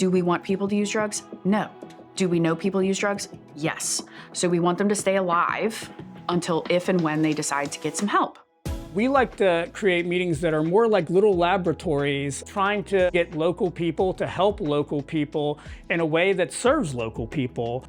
Do we want people to use drugs? No. Do we know people use drugs? Yes. So we want them to stay alive until if and when they decide to get some help. We like to create meetings that are more like little laboratories, trying to get local people to help local people in a way that serves local people.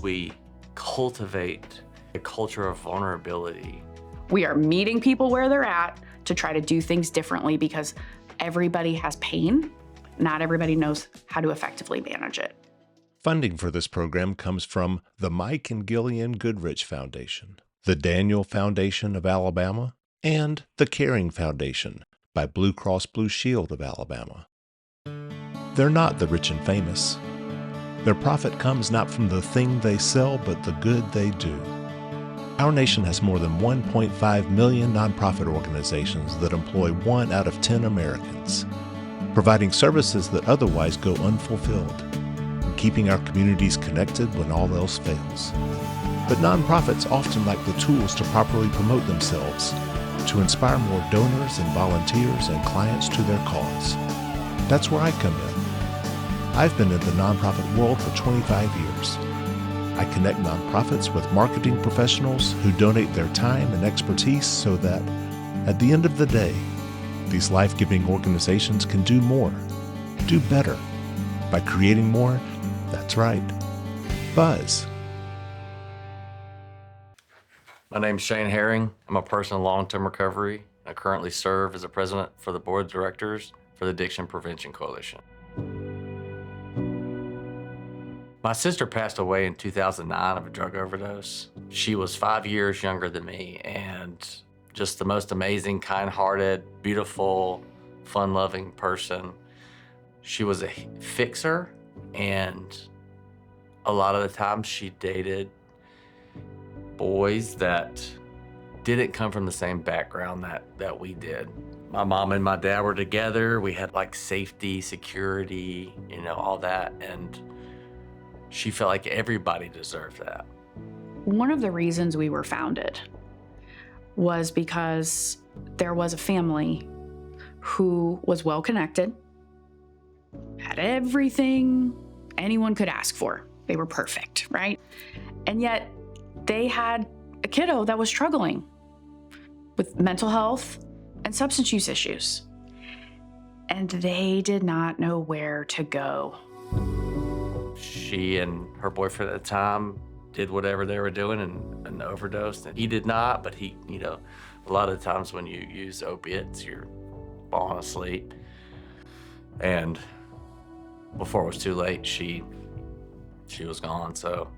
We cultivate a culture of vulnerability. We are meeting people where they're at to try to do things differently because everybody has pain. Not everybody knows how to effectively manage it. Funding for this program comes from the Mike and Gillian Goodrich Foundation, the Daniel Foundation of Alabama, and the Caring Foundation by Blue Cross Blue Shield of Alabama. They're not the rich and famous. Their profit comes not from the thing they sell, but the good they do. Our nation has more than 1.5 million nonprofit organizations that employ 1 out of 10 Americans, providing services that otherwise go unfulfilled, and keeping our communities connected when all else fails. But nonprofits often lack the tools to properly promote themselves, to inspire more donors and volunteers and clients to their cause. That's where I come in. I've been in the nonprofit world for 25 years. I connect nonprofits with marketing professionals who donate their time and expertise so that, at the end of the day, these life-giving organizations can do more, do better, by creating more, that's right, buzz. My name's Shane Herring. I'm a person in long-term recovery. I currently serve as a president for the board of directors for the Addiction Prevention Coalition. My sister passed away in 2009 of a drug overdose. She was 5 years younger than me and just the most amazing, kind-hearted, beautiful, fun-loving person. She was a fixer, and a lot of the time she dated boys that didn't come from the same background that we did. My mom and my dad were together. We had like safety, security, all that, and she felt like everybody deserved that. One of the reasons we were founded was because there was a family who was well-connected, had everything anyone could ask for. They were perfect, right? And yet they had a kiddo that was struggling with mental health and substance use issues. And they did not know where to go. She and her boyfriend at the time did whatever they were doing and overdosed. And he did not, but he, a lot of the times when you use opiates, you're falling asleep. And before it was too late, she was gone. So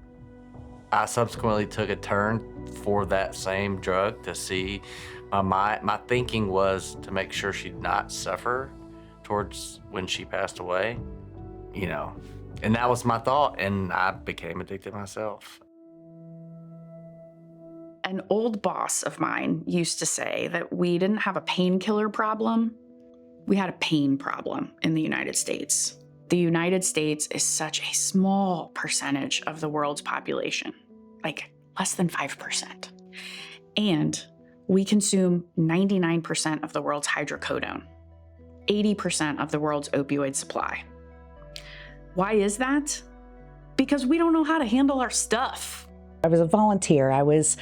I subsequently took a turn for that same drug to see my thinking was to make sure she'd not suffer towards when she passed away, and that was my thought, and I became addicted myself. An old boss of mine used to say that we didn't have a painkiller problem, we had a pain problem in the United States. The United States is such a small percentage of the world's population, like less than 5%. And we consume 99% of the world's hydrocodone, 80% of the world's opioid supply. Why is that? Because we don't know how to handle our stuff. I was a volunteer. I was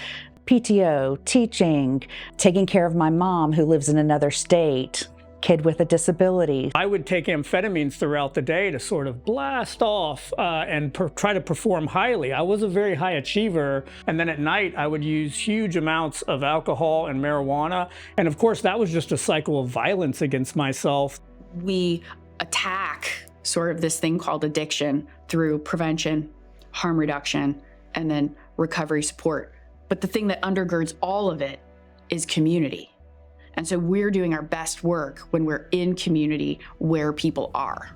PTO, teaching, taking care of my mom who lives in another state, kid with a disability. I would take amphetamines throughout the day to sort of blast off and try to perform highly. I was a very high achiever. And then at night, I would use huge amounts of alcohol and marijuana. And of course, that was just a cycle of violence against myself. We attack sort of this thing called addiction through prevention, harm reduction, and then recovery support. But the thing that undergirds all of it is community. And so we're doing our best work when we're in community where people are.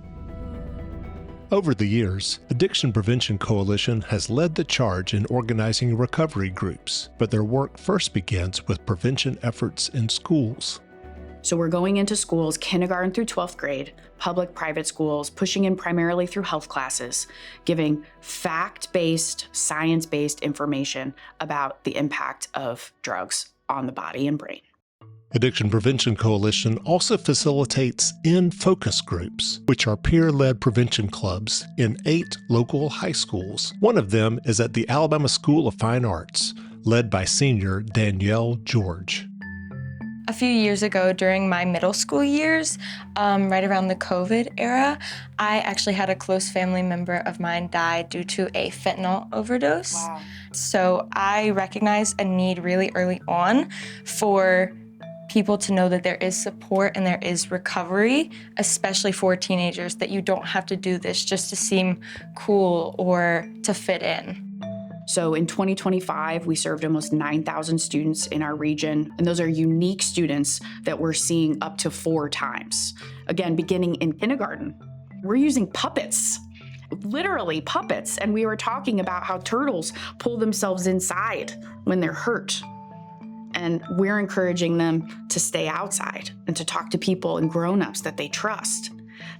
Over the years, Addiction Prevention Coalition has led the charge in organizing recovery groups, but their work first begins with prevention efforts in schools. So we're going into schools, kindergarten through 12th grade, public, private schools, pushing in primarily through health classes, giving fact-based, science-based information about the impact of drugs on the body and brain. Addiction Prevention Coalition also facilitates in-focus groups, which are peer-led prevention clubs in 8 local high schools. One of them is at the Alabama School of Fine Arts, led by senior Danielle George. A few years ago during my middle school years, right around the COVID era, I actually had a close family member of mine die due to a fentanyl overdose. Wow. So I recognized a need really early on for people to know that there is support and there is recovery, especially for teenagers, that you don't have to do this just to seem cool or to fit in. So in 2025, we served almost 9,000 students in our region, and those are unique students that we're seeing up to 4 times. Again, beginning in kindergarten, we're using puppets, literally puppets, and we were talking about how turtles pull themselves inside when they're hurt. And we're encouraging them to stay outside and to talk to people and grown-ups that they trust.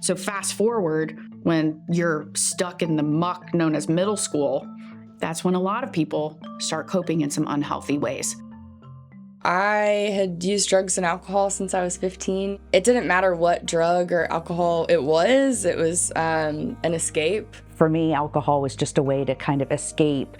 So fast forward, when you're stuck in the muck known as middle school, that's when a lot of people start coping in some unhealthy ways. I had used drugs and alcohol since I was 15. It didn't matter what drug or alcohol it was an escape. For me, alcohol was just a way to kind of escape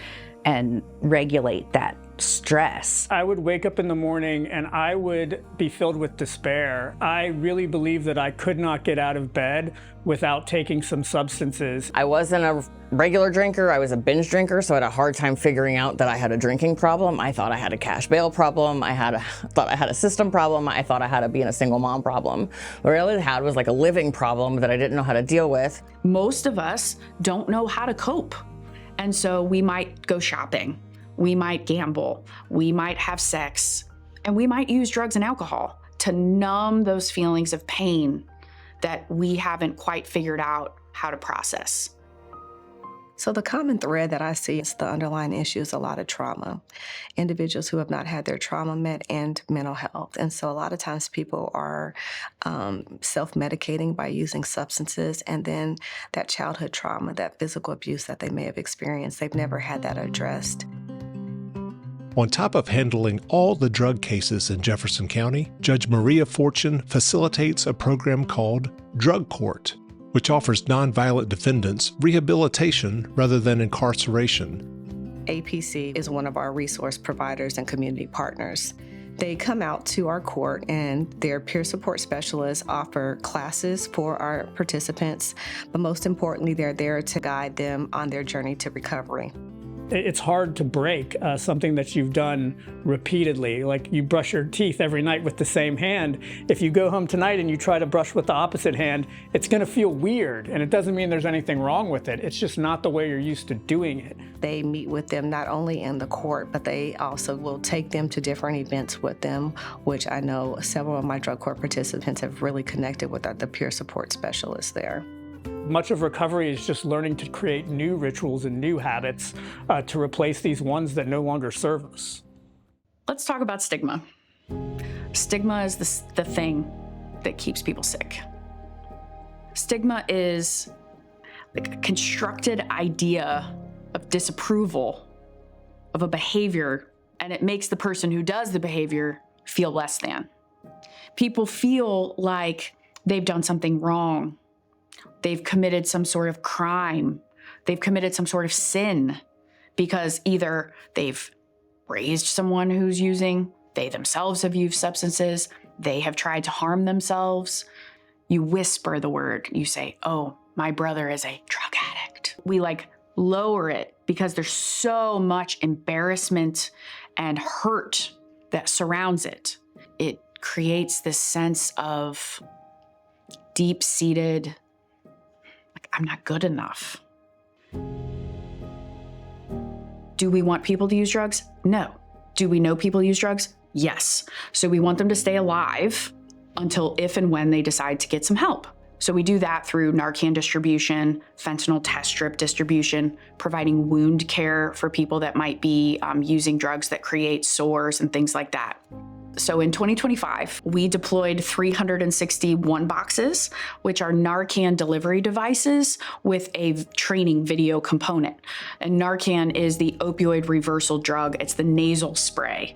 and regulate that stress. I would wake up in the morning and I would be filled with despair. I really believed that I could not get out of bed without taking some substances. I wasn't a regular drinker, I was a binge drinker, so I had a hard time figuring out that I had a drinking problem. I thought I had a cash bail problem, thought I had a system problem, I thought I had a being a single mom problem. What I really had was like a living problem that I didn't know how to deal with. Most of us don't know how to cope. And so we might go shopping, we might gamble, we might have sex, and we might use drugs and alcohol to numb those feelings of pain that we haven't quite figured out how to process. So the common thread that I see is the underlying issue is a lot of trauma. Individuals who have not had their trauma met and mental health. And so a lot of times people are self-medicating by using substances, and then that childhood trauma, that physical abuse that they may have experienced, they've never had that addressed. On top of handling all the drug cases in Jefferson County, Judge Maria Fortune facilitates a program called Drug Court, which offers nonviolent defendants rehabilitation rather than incarceration. APC is one of our resource providers and community partners. They come out to our court, and their peer support specialists offer classes for our participants, but most importantly, they're there to guide them on their journey to recovery. It's hard to break something that you've done repeatedly. Like you brush your teeth every night with the same hand. If you go home tonight and you try to brush with the opposite hand, it's going to feel weird. And it doesn't mean there's anything wrong with it. It's just not the way you're used to doing it. They meet with them not only in the court, but they also will take them to different events with them, which I know several of my drug court participants have really connected with the peer support specialists there. Much of recovery is just learning to create new rituals and new habits to replace these ones that no longer serve us. Let's talk about stigma. Stigma is the thing that keeps people sick. Stigma is like a constructed idea of disapproval of a behavior, and it makes the person who does the behavior feel less than. People feel like they've done something wrong. They've committed some sort of crime. They've committed some sort of sin because either they've raised someone who's using, they themselves have used substances, they have tried to harm themselves. You whisper the word, you say, oh, my brother is a drug addict. We lower it because there's so much embarrassment and hurt that surrounds it. It creates this sense of deep-seated, I'm not good enough. Do we want people to use drugs? No. Do we know people use drugs? Yes. So we want them to stay alive until if and when they decide to get some help. So we do that through Narcan distribution, fentanyl test strip distribution, providing wound care for people that might be using drugs that create sores and things like that. So in 2025, we deployed 360 ONEboxes, which are Narcan delivery devices with a training video component. And Narcan is the opioid reversal drug. It's the nasal spray.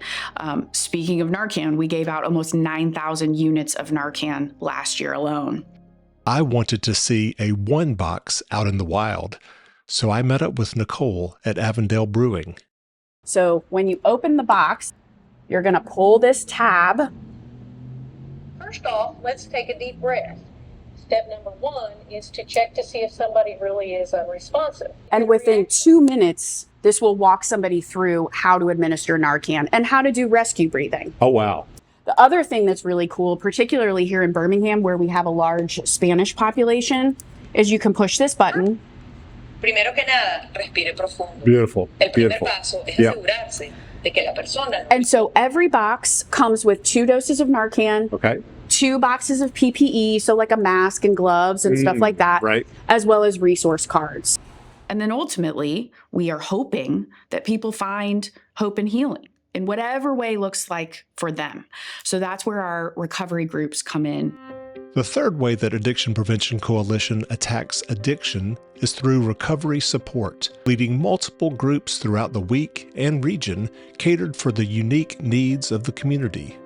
Speaking of Narcan, we gave out almost 9,000 units of Narcan last year alone. I wanted to see a ONEbox out in the wild, so I met up with Nichole at Avondale Brewing. So when you open the box, you're going to pull this tab. First off, let's take a deep breath. Step number 1 is to check to see if somebody really is unresponsive. And within 2 minutes, this will walk somebody through how to administer Narcan and how to do rescue breathing. Oh, wow. The other thing that's really cool, particularly here in Birmingham, where we have a large Spanish population, is you can push this button. Primero que nada, respire profundo. Beautiful. El primer Beautiful. paso es Yep. asegurarse de que la persona. And so every box comes with 2 doses of Narcan, Okay. 2 boxes of PPE, so like a mask and gloves and stuff like that, Right. as well as resource cards. And then ultimately, we are hoping that people find hope and healing in whatever way looks like for them. So that's where our recovery groups come in. The third way that Addiction Prevention Coalition attacks addiction is through recovery support, leading multiple groups throughout the week and region catered for the unique needs of the community.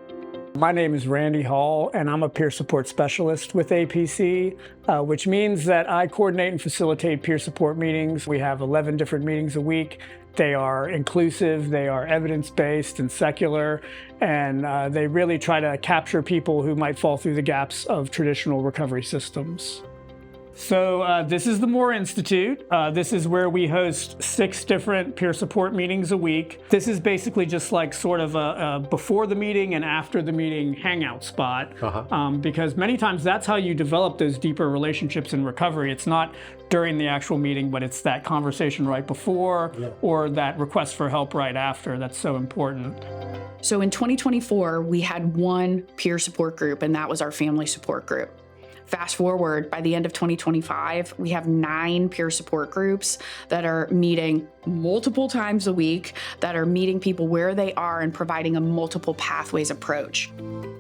My name is Randy Hall, and I'm a peer support specialist with APC, which means that I coordinate and facilitate peer support meetings. We have 11 different meetings a week. They are inclusive, they are evidence-based and secular, and they really try to capture people who might fall through the gaps of traditional recovery systems. So this is the Moore Institute. This is where we host 6 different peer support meetings a week. This is basically just like sort of a before the meeting and after the meeting hangout spot, because many times that's how you develop those deeper relationships in recovery. It's not during the actual meeting, but it's that conversation right before or that request for help right after that's so important. So in 2024, we had 1 peer support group, and that was our family support group. Fast forward, by the end of 2025, we have 9 peer support groups that are meeting multiple times a week, that are meeting people where they are and providing a multiple pathways approach.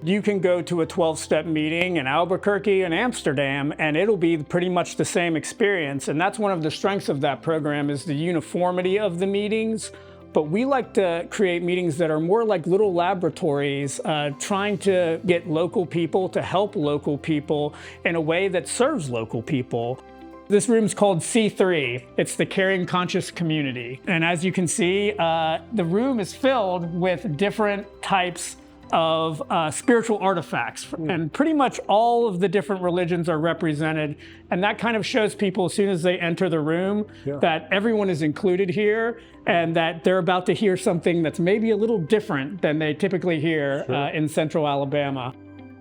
You can go to a 12-step meeting in Albuquerque and Amsterdam, and it'll be pretty much the same experience. And that's one of the strengths of that program, is the uniformity of the meetings. But we like to create meetings that are more like little laboratories, trying to get local people to help local people in a way that serves local people. This room's called C3. It's the Caring Conscious Community. And as you can see, the room is filled with different types of spiritual artifacts, and pretty much all of the different religions are represented, and that kind of shows people as soon as they enter the room that everyone is included here, and that they're about to hear something that's maybe a little different than they typically hear in Central Alabama.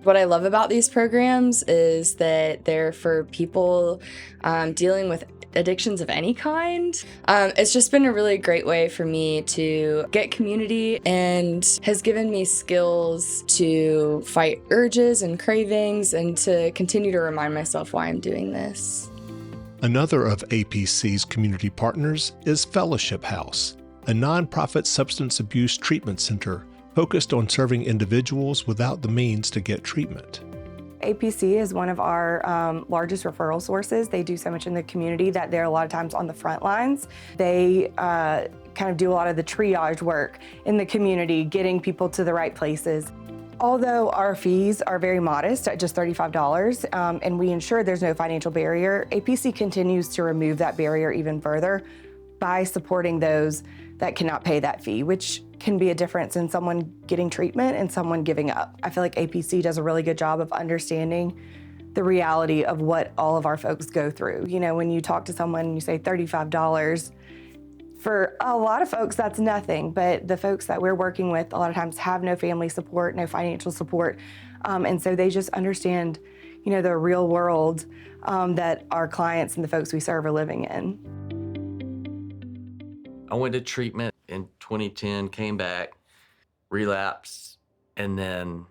What I love about these programs is that they're for people dealing with addictions of any kind. It's just been a really great way for me to get community and has given me skills to fight urges and cravings and to continue to remind myself why I'm doing this. Another of APC's community partners is Fellowship House, a nonprofit substance abuse treatment center focused on serving individuals without the means to get treatment. APC is one of our largest referral sources. They do so much in the community that they're a lot of times on the front lines. They kind of do a lot of the triage work in the community, getting people to the right places. Although our fees are very modest at just $35, and we ensure there's no financial barrier, APC continues to remove that barrier even further by supporting those that cannot pay that fee, which can be a difference in someone getting treatment and someone giving up. I feel like APC does a really good job of understanding the reality of what all of our folks go through. You know, when you talk to someone and you say $35, for a lot of folks, that's nothing, but the folks that we're working with a lot of times have no family support, no financial support, and so they just understand, you know, the real world that our clients and the folks we serve are living in. I went to treatment in 2010, came back, relapsed, and then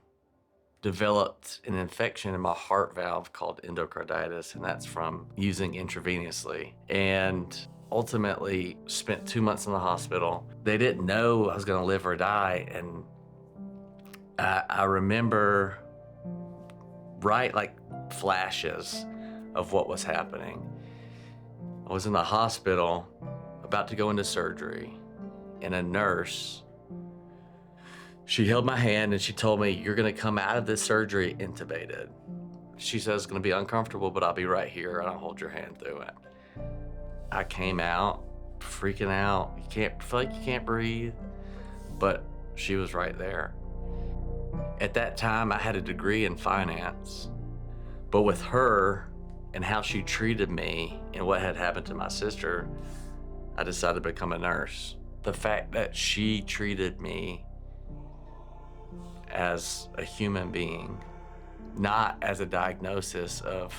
developed an infection in my heart valve called endocarditis, and that's from using intravenously. And ultimately spent 2 months in the hospital. They didn't know I was gonna live or die, and I remember like flashes of what was happening. I was in the hospital about to go into surgery, and a nurse, she held my hand and she told me, "You're gonna come out of this surgery intubated." She says it's gonna be uncomfortable, but I'll be right here and I'll hold your hand through it. I came out freaking out. Feel like you can't breathe, but she was right there. At that time, I had a degree in finance, but with her and how she treated me and what had happened to my sister, I decided to become a nurse. The fact that she treated me as a human being, not as a diagnosis of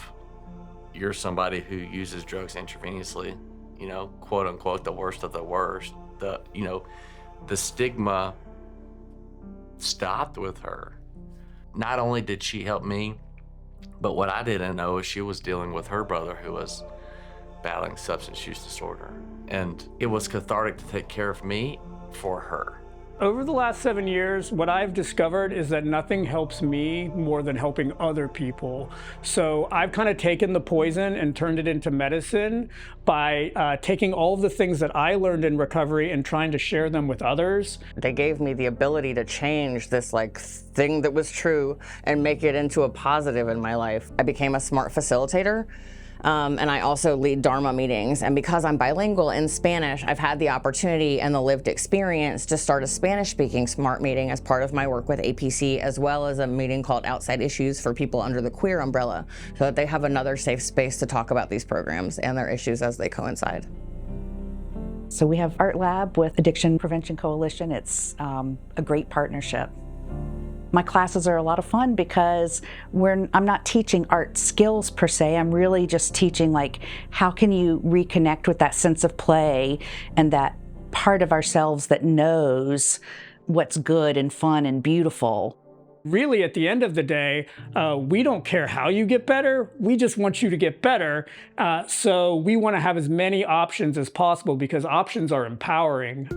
you're somebody who uses drugs intravenously, you know, quote unquote, the worst of the worst. The stigma stopped with her. Not only did she help me, but what I didn't know is she was dealing with her brother who was battling substance use disorder. And it was cathartic to take care of me for her. Over the last 7 years, what I've discovered is that nothing helps me more than helping other people. So I've kind of taken the poison and turned it into medicine by taking all of the things that I learned in recovery and trying to share them with others. They gave me the ability to change this thing that was true and make it into a positive in my life. I became a SMART facilitator. And I also lead Dharma meetings. And because I'm bilingual in Spanish, I've had the opportunity and the lived experience to start a Spanish-speaking SMART meeting as part of my work with APC, as well as a meeting called Outside Issues for people under the queer umbrella, so that they have another safe space to talk about these programs and their issues as they coincide. So we have Art Lab with Addiction Prevention Coalition. It's a great partnership. My classes are a lot of fun because I'm not teaching art skills per se. I'm really just teaching how can you reconnect with that sense of play and that part of ourselves that knows what's good and fun and beautiful. Really, at the end of the day, we don't care how you get better. We just want you to get better. So we want to have as many options as possible because options are empowering.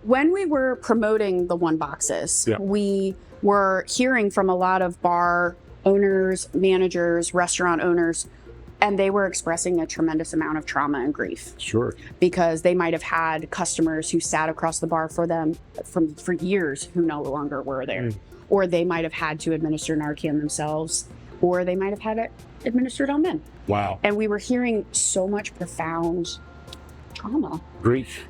When we were promoting the ONEboxes, we were hearing from a lot of bar owners, managers, restaurant owners, and they were expressing a tremendous amount of trauma and grief. Sure. Because they might have had customers who sat across the bar for them for years who no longer were there. Or they might have had to administer Narcan themselves, or they might have had it administered on them. Wow. And we were hearing so much profound trauma. Grief.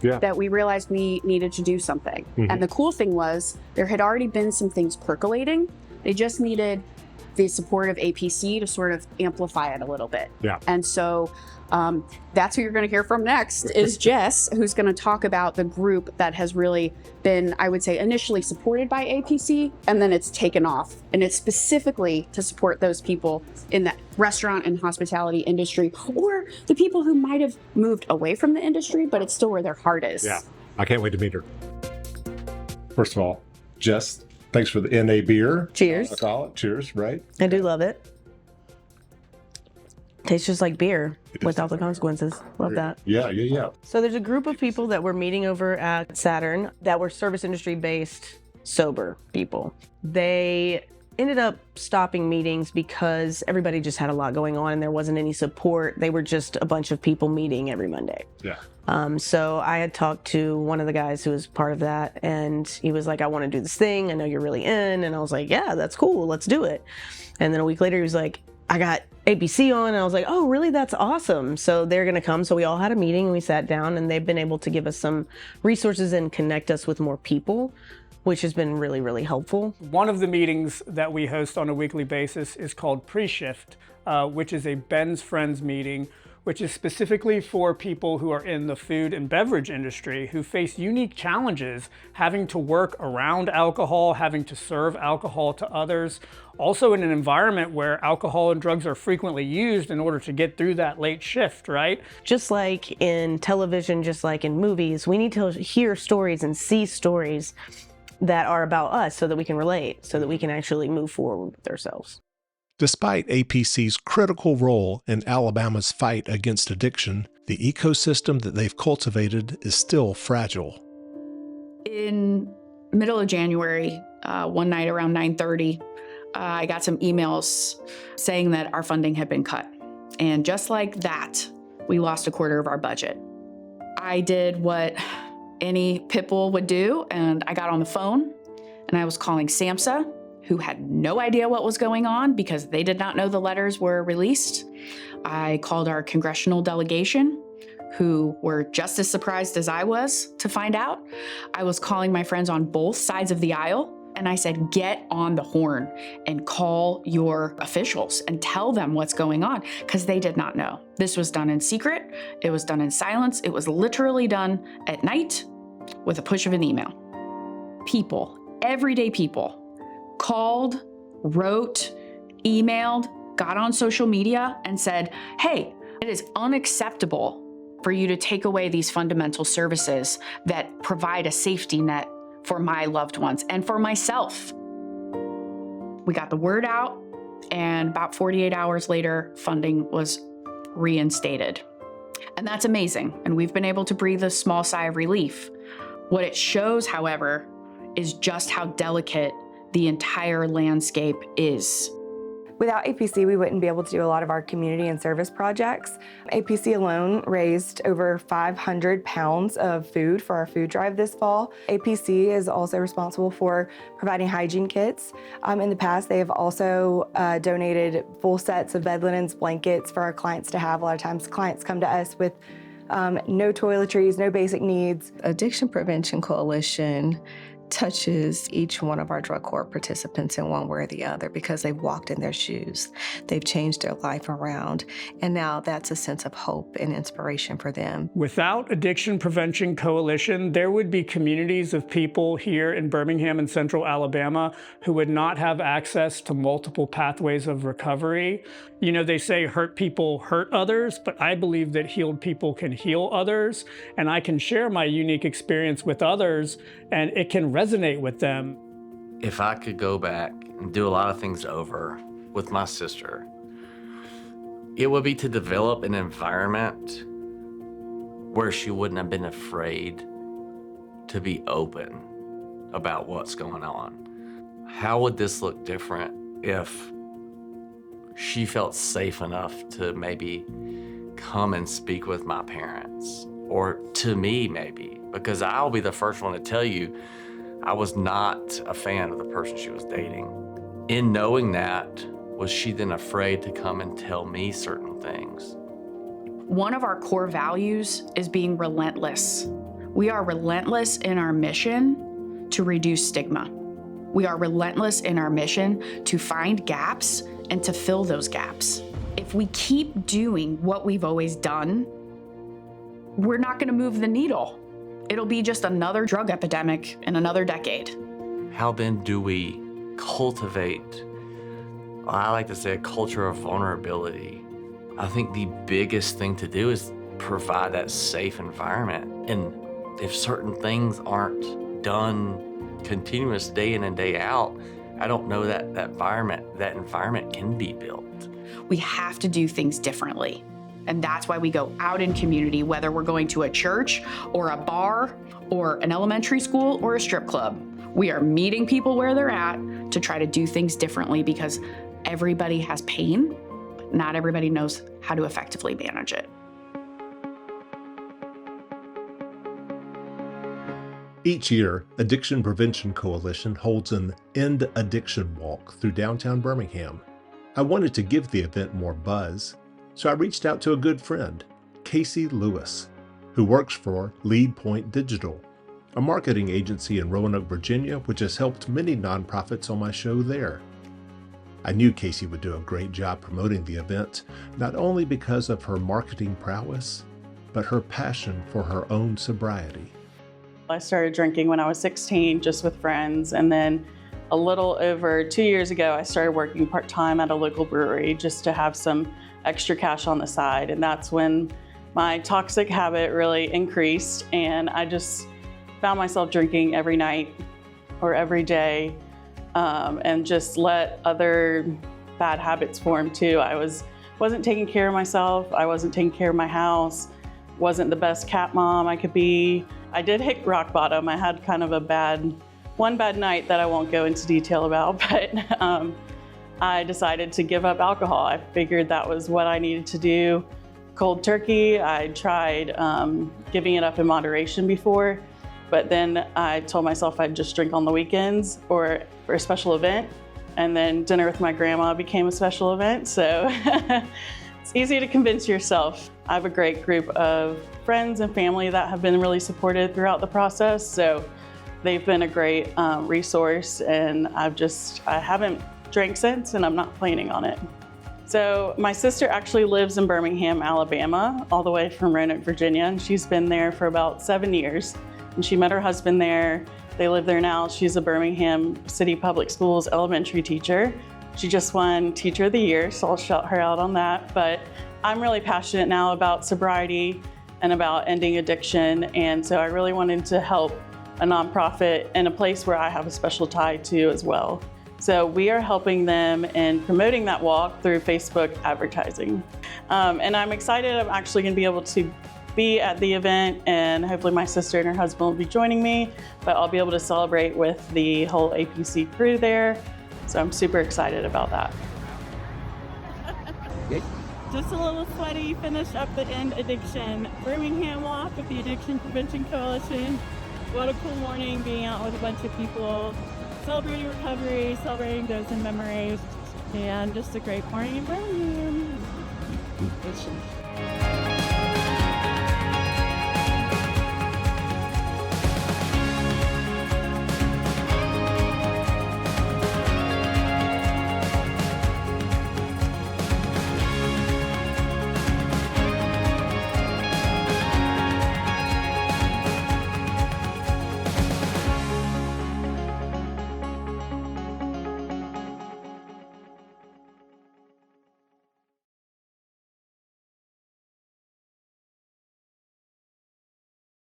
That we realized we needed to do something. And the cool thing was there had already been some things percolating. They just needed the support of APC to sort of amplify it a little bit. And so that's who you're going to hear from next is Jess, who's going to talk about the group that has really been, I would say, initially supported by APC, and then it's taken off. And it's specifically to support those people in that restaurant and hospitality industry, or the people who might have moved away from the industry, but it's still where their heart is. Yeah, I can't wait to meet her. First of all, Jess, thanks for the NA beer. Cheers. I call it. Cheers, right? I do love it. Tastes just like beer without the consequences. Love that. Yeah. So there's a group of people that we're meeting over at Saturn that were service industry based sober people. They ended up stopping meetings because everybody just had a lot going on and there wasn't any support. They were just a bunch of people meeting every Monday. Yeah. So I had talked to one of the guys who was part of that, and he was like, I want to do this thing. I know you're really in. And I was like, yeah, that's cool. Let's do it. And then a week later, he was like, I got APC on. And I was like, oh, really? That's awesome. So they're going to come. So we all had a meeting and we sat down, and they've been able to give us some resources and connect us with more people, which has been really, really helpful. One of the meetings that we host on a weekly basis is called Pre-Shift, which is a Ben's Friends meeting, which is specifically for people who are in the food and beverage industry who face unique challenges having to work around alcohol, having to serve alcohol to others, also in an environment where alcohol and drugs are frequently used in order to get through that late shift, right? Just like in television, just like in movies, we need to hear stories and see stories that are about us so that we can relate, so that we can actually move forward with ourselves. Despite APC's critical role in Alabama's fight against addiction, the ecosystem that they've cultivated is still fragile. In middle of January, one night around 9:30, I got some emails saying that our funding had been cut. And just like that, we lost a quarter of our budget. I did what any pit bull would do, and I got on the phone and I was calling SAMHSA, who had no idea what was going on because they did not know the letters were released. I called our congressional delegation, who were just as surprised as I was to find out. I was calling my friends on both sides of the aisle, and I said, get on the horn and call your officials and tell them what's going on, because they did not know. This was done in secret. It was done in silence. It was literally done at night with a push of an email. People, everyday people, called, wrote, emailed, got on social media and said, hey, it is unacceptable for you to take away these fundamental services that provide a safety net for my loved ones and for myself. We got the word out, and about 48 hours later, funding was reinstated. And that's amazing, and we've been able to breathe a small sigh of relief. What it shows, however, is just how delicate the entire landscape is. Without APC, we wouldn't be able to do a lot of our community and service projects. APC alone raised over 500 pounds of food for our food drive this fall. APC is also responsible for providing hygiene kits. In the past, they have also donated full sets of bed linens, blankets for our clients to have. A lot of times clients come to us with no toiletries, no basic needs. Addiction Prevention Coalition touches each one of our drug court participants in one way or the other because they've walked in their shoes. They've changed their life around, and now that's a sense of hope and inspiration for them. Without Addiction Prevention Coalition, there would be communities of people here in Birmingham and Central Alabama who would not have access to multiple pathways of recovery. You know, they say hurt people hurt others, but I believe that healed people can heal others, and I can share my unique experience with others, and it can resonate with them. If I could go back and do a lot of things over with my sister, it would be to develop an environment where she wouldn't have been afraid to be open about what's going on. How would this look different if she felt safe enough to maybe come and speak with my parents, or to me maybe? Because I'll be the first one to tell you, I was not a fan of the person she was dating. In knowing that, was she then afraid to come and tell me certain things? One of our core values is being relentless. We are relentless in our mission to reduce stigma. We are relentless in our mission to find gaps and to fill those gaps. If we keep doing what we've always done, we're not going to move the needle. It'll be just another drug epidemic in another decade. How then do we cultivate, I like to say, a culture of vulnerability? I think the biggest thing to do is provide that safe environment. And if certain things aren't done continuous day in and day out, I don't know that environment can be built. We have to do things differently. And that's why we go out in community, whether we're going to a church or a bar or an elementary school or a strip club. We are meeting people where they're at to try to do things differently, because everybody has pain. Not everybody knows how to effectively manage it. Each year, Addiction Prevention Coalition holds an End Addiction Walk through downtown Birmingham. I wanted to give the event more buzz, so I reached out to a good friend, Casey Lewis, who works for LeadPoint Digital, a marketing agency in Roanoke, Virginia, which has helped many nonprofits on my show there. I knew Casey would do a great job promoting the event, not only because of her marketing prowess, but her passion for her own sobriety. I started drinking when I was 16, just with friends, and then a little over 2 years ago, I started working part-time at a local brewery just to have some extra cash on the side, and that's when my toxic habit really increased, and I just found myself drinking every night or every day, and just let other bad habits form too. I wasn't taking care of myself, I wasn't taking care of my house, wasn't the best cat mom I could be. I did hit rock bottom. I had kind of a bad one bad night that I won't go into detail about, but I decided to give up alcohol. I figured that was what I needed to do. Cold turkey, I tried giving it up in moderation before, but then I told myself I'd just drink on the weekends or for a special event, and then dinner with my grandma became a special event, so it's easy to convince yourself. I have a great group of friends and family that have been really supportive throughout the process, so they've been a great resource, and I haven't drank since, and I'm not planning on it. So my sister actually lives in Birmingham, Alabama, all the way from Roanoke, Virginia, and she's been there for about 7 years. And she met her husband there. They live there now. She's a Birmingham City Public Schools elementary teacher. She just won Teacher of the Year, so I'll shout her out on that. But I'm really passionate now about sobriety and about ending addiction, and so I really wanted to help a nonprofit in a place where I have a special tie to as well. So we are helping them in promoting that walk through Facebook advertising. And I'm excited. I'm actually going to be able to be at the event, and hopefully my sister and her husband will be joining me, but I'll be able to celebrate with the whole APC crew there. So I'm super excited about that. Just a little sweaty, finished up the End Addiction Birmingham walk with the Addiction Prevention Coalition. What a cool morning being out with a bunch of people, celebrating recovery, celebrating those in memories, and just a great morning in Birmingham.